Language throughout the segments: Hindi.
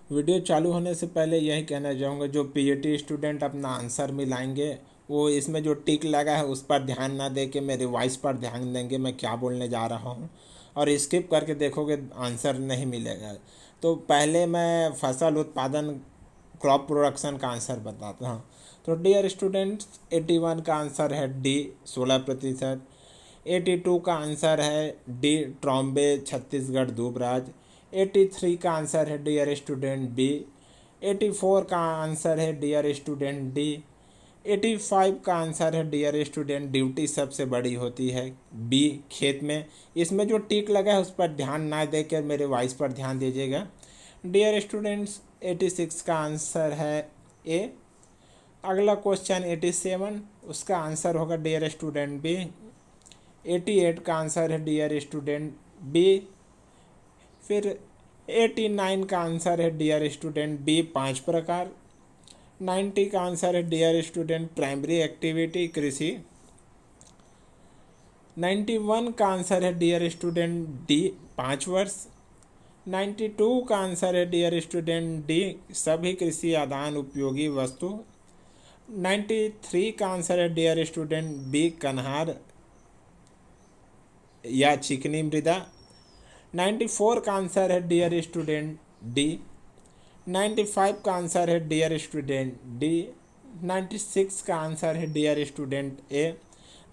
वीडियो चालू होने से पहले यही कहना चाहूँगा, जो पीजीटी स्टूडेंट अपना आंसर मिलाएंगे वो इसमें जो टिक लगा है उस पर ध्यान ना दे के मेरे वॉइस पर ध्यान देंगे मैं क्या बोलने जा रहा हूँ, और स्किप करके देखोगे आंसर नहीं मिलेगा। तो पहले मैं फसल उत्पादन क्रॉप प्रोडक्शन का आंसर बताता हूँ। तो डियर स्टूडेंट्स, 81 का आंसर है डी 16%। 82 का आंसर है डी ट्रॉम्बे छत्तीसगढ़ दूबराज। 83 का आंसर है डियर स्टूडेंट बी। 84 का आंसर है डियर स्टूडेंट डी। 85 का आंसर है डियर स्टूडेंट ड्यूटी सबसे बड़ी होती है बी खेत में। इसमें जो टिक लगा है उस पर ध्यान ना देकर मेरे वॉइस पर ध्यान दीजिएगा। डियर स्टूडेंट्स, 86 का आंसर है ए। अगला क्वेश्चन 87, उसका आंसर होगा डियर स्टूडेंट बी। 88 का आंसर है डियर स्टूडेंट बी। फिर 89 का आंसर है डियर स्टूडेंट बी 5 प्रकार। 90 का आंसर है डियर स्टूडेंट प्राइमरी एक्टिविटी कृषि। 91 का आंसर है डियर स्टूडेंट डी 5 वर्ष। 92 का आंसर है डियर स्टूडेंट डी सभी कृषि आदान उपयोगी वस्तु। 93 का आंसर है डियर स्टूडेंट बी कन्हार या चिकनी मृदा। 94 का आंसर है डियर स्टूडेंट डी। 95 का आंसर है डियर स्टूडेंट डी। 96 का आंसर है डियर स्टूडेंट ए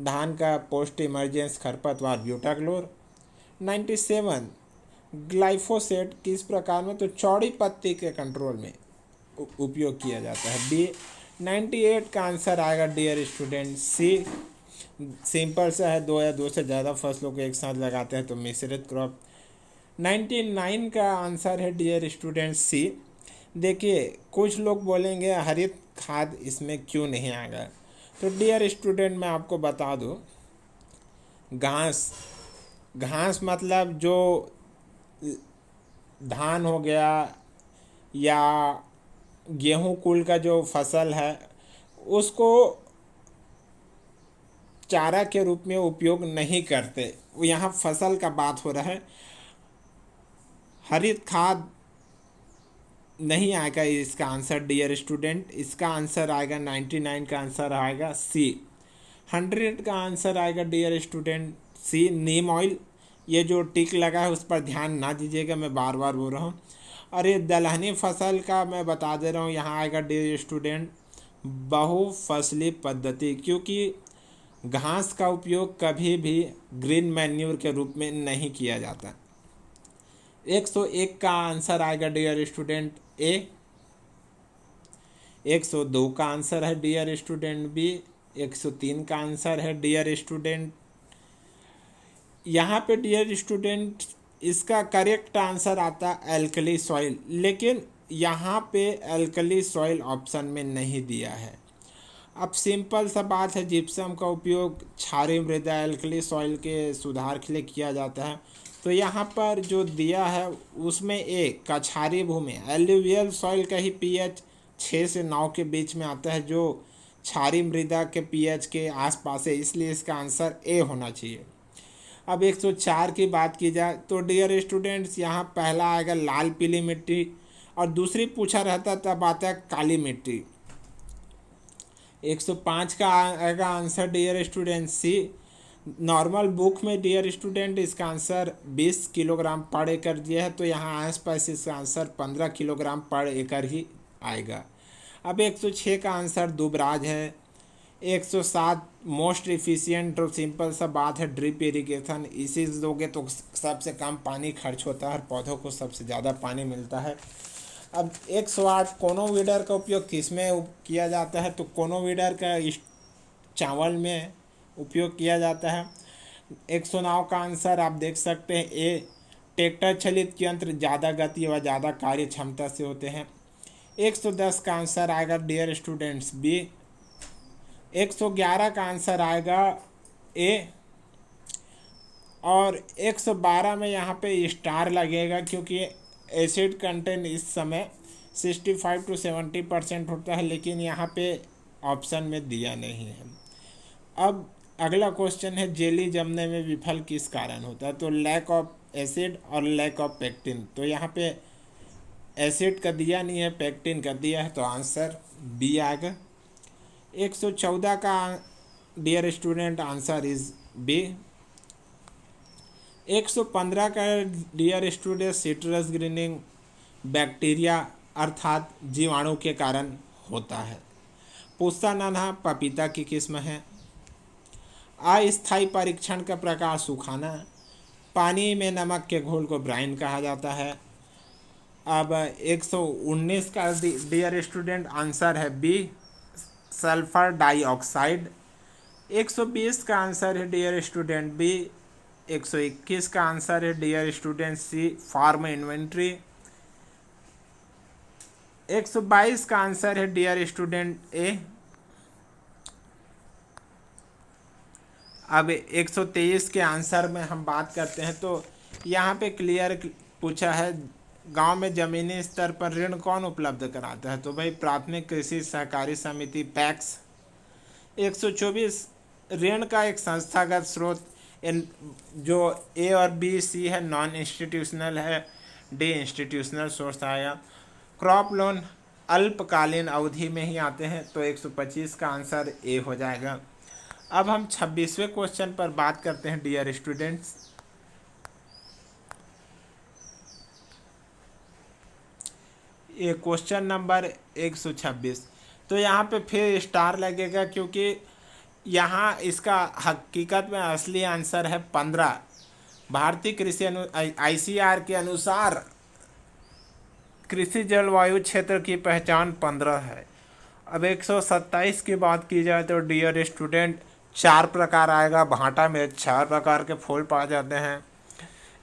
धान का पोस्ट इमरजेंस खरपतवार ब्यूटाक्लोर। 97 ग्लाइफोसेट किस प्रकार में, तो चौड़ी पत्ती के कंट्रोल में उपयोग किया जाता है बी। 98 का आंसर आएगा डियर स्टूडेंट सी, सिंपल सा है, दो या दो से ज़्यादा फसलों को एक साथ लगाते हैं तो मिश्रित क्रॉप। 99 का आंसर है डियर स्टूडेंट सी। देखिए कुछ लोग बोलेंगे हरित खाद इसमें क्यों नहीं आएगा, तो डियर स्टूडेंट मैं आपको बता दूं, घास मतलब जो धान हो गया या गेहूं कुल का जो फसल है उसको चारा के रूप में उपयोग नहीं करते, यहाँ फसल का बात हो रहा है। हरित खाद नहीं आएगा इसका आंसर डियर स्टूडेंट, इसका आंसर आएगा 99 का आंसर आएगा सी। 100 का आंसर आएगा डियर स्टूडेंट सी नीम ऑयल। ये जो टिक लगा है उस पर ध्यान ना दीजिएगा, मैं बार बार बोल रहा हूँ। और ये दलहनी फसल का मैं बता दे रहा हूँ, यहाँ आएगा डियर स्टूडेंट बहुफसली पद्धति, क्योंकि घास का उपयोग कभी भी ग्रीन मैन्यूर के रूप में नहीं किया जाता। 101 का आंसर आएगा डियर स्टूडेंट ए। 102 का आंसर है डियर स्टूडेंट बी। 103 का आंसर है डियर स्टूडेंट, यहाँ पे डियर स्टूडेंट इसका करेक्ट आंसर आता है एल्कली सॉइल, लेकिन यहाँ पे एल्कली सॉइल ऑप्शन में नहीं दिया है। अब सिंपल सा बात है, जिप्सम का उपयोग क्षारीय मृदा एल्कली सॉइल के सुधार के लिए किया जाता है, तो यहाँ पर जो दिया है उसमें एक कछारी भूमि एल्यूवियल सॉइल का ही पीएच 6 से 9 के बीच में आता है, जो क्षारीय मृदा के पीएच के आसपास है, इसलिए इसका आंसर ए होना चाहिए। अब 104 की बात की जाए तो डियर स्टूडेंट्स यहाँ पहला आएगा लाल पीली मिट्टी, और दूसरी पूछा रहता तब आता है काली मिट्टी। 105 का आएगा answer dear student C. Normal book में डियर स्टूडेंट इसका आंसर 20 किलोग्राम पर एकड़ दिया है, तो यहाँ आसपास इसका आंसर 15 किलोग्राम पर एकड़ ही आएगा। अब 106 का आंसर दुबराज है। 107 मोस्ट इफिशिएंट और सिंपल सा बात है ड्रिप इरिगेशन, इसी से दोगे तो सबसे कम पानी खर्च होता है और पौधों को सबसे ज़्यादा पानी मिलता है। अब 108 कोनोवीडर का उपयोग किस में किया जाता है, तो कोनोवीडर का इस चावल में उपयोग किया जाता है। 109 का आंसर आप देख सकते हैं ए, ट्रैक्टर चलित यंत्र ज़्यादा गति व ज़्यादा कार्य क्षमता से होते हैं। 110 का आंसर आएगा डियर स्टूडेंट्स बी। 111 का आंसर आएगा ए, और 112 में यहाँ पे स्टार लगेगा क्योंकि एसिड कंटेंट इस समय 65 to 70% होता है, लेकिन यहाँ पे ऑप्शन में दिया नहीं है। अब अगला क्वेश्चन है जेली जमने में विफल किस कारण होता है, तो लैक ऑफ एसिड और लैक ऑफ पेक्टिन, तो यहाँ पे एसिड का दिया नहीं है, पेक्टिन का दिया है, तो आंसर बी आएगा। 114 का dear student answer is B. 115 का dear student citrus greening bacteria अर्थात जीवाणु के कारण होता है। पुस्ता नाना पपीता की किस्म है। अस्थायी परीक्षण का प्रकार सुखाना। पानी में नमक के घोल को ब्राइन कहा जाता है। अब 119 का डियर स्टूडेंट आंसर है बी, सल्फर डाइऑक्साइड। 120 का आंसर है डियर स्टूडेंट बी। 121 का आंसर है dear student C, farm inventory. 122 का आंसर है डियर स्टूडेंट ए। अब 123 के आंसर में हम बात करते हैं तो यहाँ पे क्लियर पूछा है, गांव में जमीनी स्तर पर ऋण कौन उपलब्ध कराता है, तो भाई प्राथमिक कृषि सहकारी समिति पैक्स। 124 ऋण का एक संस्थागत स्रोत जो ए और बी सी है नॉन इंस्टीट्यूशनल है, डी इंस्टीट्यूशनल सोर्स आया। क्रॉप लोन अल्पकालीन अवधि में ही आते हैं, तो 125 का आंसर ए हो जाएगा। अब हम 26वें क्वेश्चन पर बात करते हैं डियर स्टूडेंट्स। ये क्वेश्चन नंबर 126। तो यहाँ पे फिर स्टार लगेगा क्योंकि यहाँ इसका हकीकत में असली आंसर है 15। भारतीय कृषि ICAR के अनुसार कृषि जलवायु क्षेत्र की पहचान 15 है। अब 127 की बात की जाए तो डियर स्टूडेंट 4 प्रकार आएगा। भांटा में 4 प्रकार के फूल पाए जाते हैं।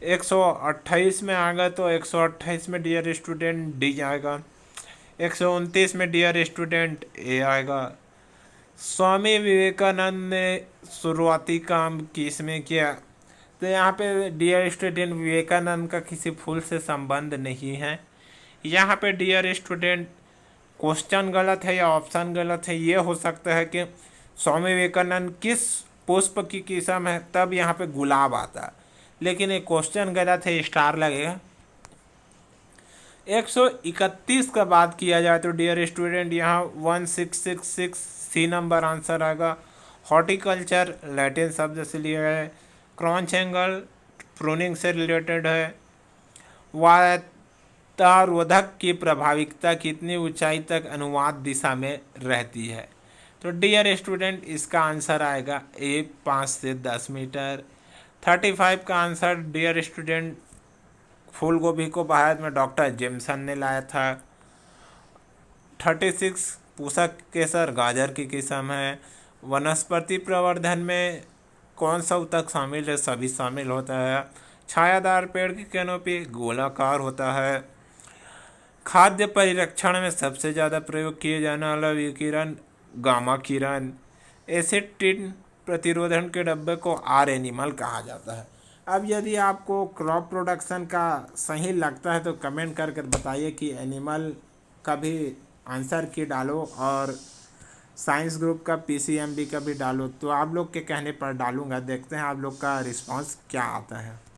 128 में आएगा तो 128 में डियर स्टूडेंट डी आएगा। 129 में डियर स्टूडेंट ए आएगा। स्वामी विवेकानंद ने शुरुआती काम किसमें किया, तो यहाँ पे डियर स्टूडेंट विवेकानंद का किसी फूल से संबंध नहीं है। यहाँ पे डियर स्टूडेंट क्वेश्चन गलत है या ऑप्शन गलत है। ये हो सकता है कि स्वामी विवेकानंद किस पुष्प की किस्म है, तब यहाँ पे गुलाब आता, लेकिन ये क्वेश्चन गलत है, स्टार लगेगा। 131 का बात किया जाए तो डियर स्टूडेंट यहाँ 1666 सी नंबर आंसर आएगा। हॉर्टिकल्चर लैटिन शब्द से लिया है। क्रॉन्च एंगल प्रूनिंग से रिलेटेड है। वातारोधक की प्रभाविकता कितनी ऊंचाई तक अनुवाद दिशा में रहती है, तो डियर स्टूडेंट इसका आंसर आएगा ए 5 से 10 मीटर। 35 का आंसर डियर स्टूडेंट फूल गोभी को भारत में डॉक्टर जेमसन ने लाया था। 36 पूसा केसर गाजर की किस्म है। वनस्पति प्रवर्धन में कौन सा ऊतक शामिल है, सभी शामिल होता है। छायादार पेड़ की कैनोपी गोलाकार होता है। खाद्य परिरक्षण में सबसे ज़्यादा प्रयोग किए जाने वाला विकिरण गामा किरण। एसिड प्रतिरोधन के डब्बे को आर एनिमल कहा जाता है। अब यदि आपको क्रॉप प्रोडक्शन का सही लगता है तो कमेंट करके बताइए कि एनिमल का भी आंसर की डालो और साइंस ग्रुप का PCMB का भी डालो, तो आप लोग के कहने पर डालूंगा। देखते हैं आप लोग का रिस्पांस क्या आता है।